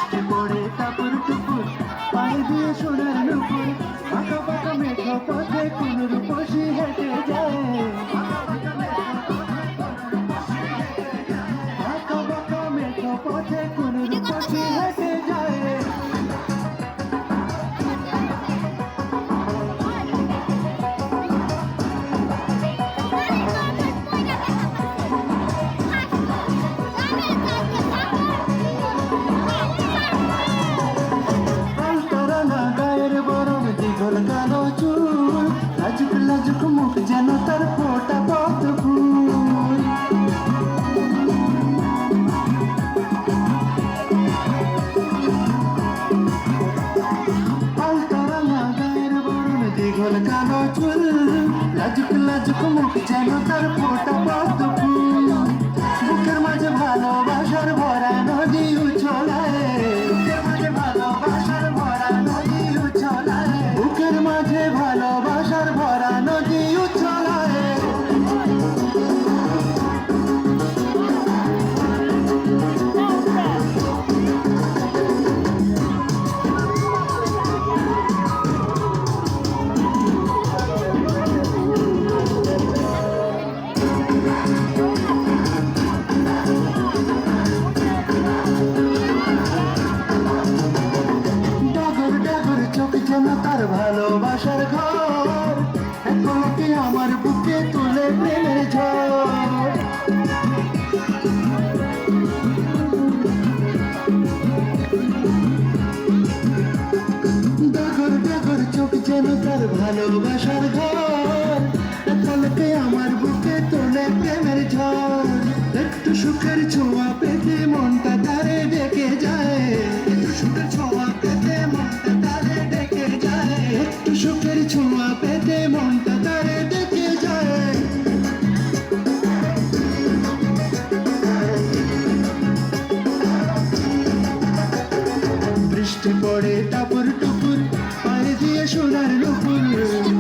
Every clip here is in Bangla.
বৃষ্টি পড়ে টাপুর টুপুর পায়ে দিয়ে সোনার নুপুর আঁকা বাঁকা মেঠো পথে কোন রূপসী হেঁটে যায় আঁকা বাঁকা মেঠো পথে কোন রূপসী হেঁটে যায় কালো চুল লাজুক লাজুক মুখ যেন তার ফোটা পদ্ম ফুল আলতারাঙা গায়ের বরণ দীঘল কালো চুল লাজুক লাজুক মুখ যেন তার ফোটা পদ্ম ফুল বুকের মাঝে ভালোবাসার ভরা নদী উছলায় বুকের মাঝে ভালোবাসার ভরা নদী উছলায় বুকের মাঝে ভালোবাসার ভরা নদী উছলায় তার ভালোবাসার ঘর একলকে আমার বুকে তুলে প্রেমের ঝড় ডাগর ডাগর চোখ যেন তার ভালোবাসার ঘর একলকে আমার বুকে তুলে প্রেমের ঝড় একটু সুখের ছোঁয়া পেতে মনটা তারে ডেকে যায় একটু সুখের ছোঁয়া পেতে মনটা তারে ডেকে যায় একটু সুখের ছোঁয়া পেতে মনটা তারে ডেকে যায় বৃষ্টি পড়ে টাপুর টুপুর পায়ে দিয়ে সোনার নুপুর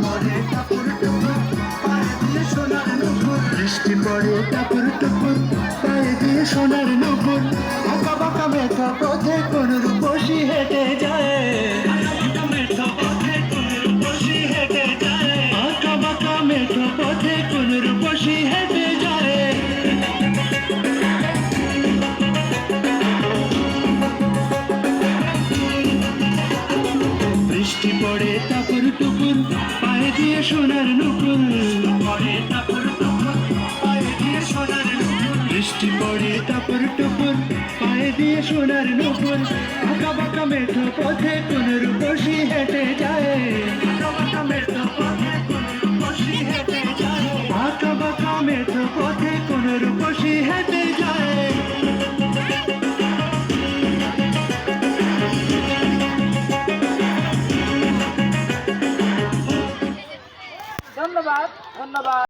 পড়ে টাপুর টুপুর পায়ে দিয়ে সোনার নুপুর বৃষ্টি পড়ে টাপুর টুপুর পায়ে দিয়ে সোনার নুপুর আঁকা বাঁকা মেঠো পথে কোন রূপসী হেঁটে যায় আঁকা মেঠো পথে কোন রূপসী হেঁটে যায় আঁকা বাঁকা মেঠো পথে কোন রূপসী হেঁটে যায় বৃষ্টি পড়ে টাপুর টুপুর পায়ে দিয়ে সোনার নুপুর পড়ে টাপুর টুপুর পায়ে দিয়ে সোনার নুপুর বৃষ্টি পড়ে টাপুর টুপুর পায়ে দিয়ে সোনার নুপুর আঁকা বাঁকা মেঠো পথে কোন রূপসী হেঁটে যায় আঁকা বাঁকা মেঠো পথে কোন রূপসী হেঁটে যায় আঁকা বাঁকা মেঠো পথে কোন রূপসী হেঁটে যায় ধন্যবাদ ধন্যবাদ।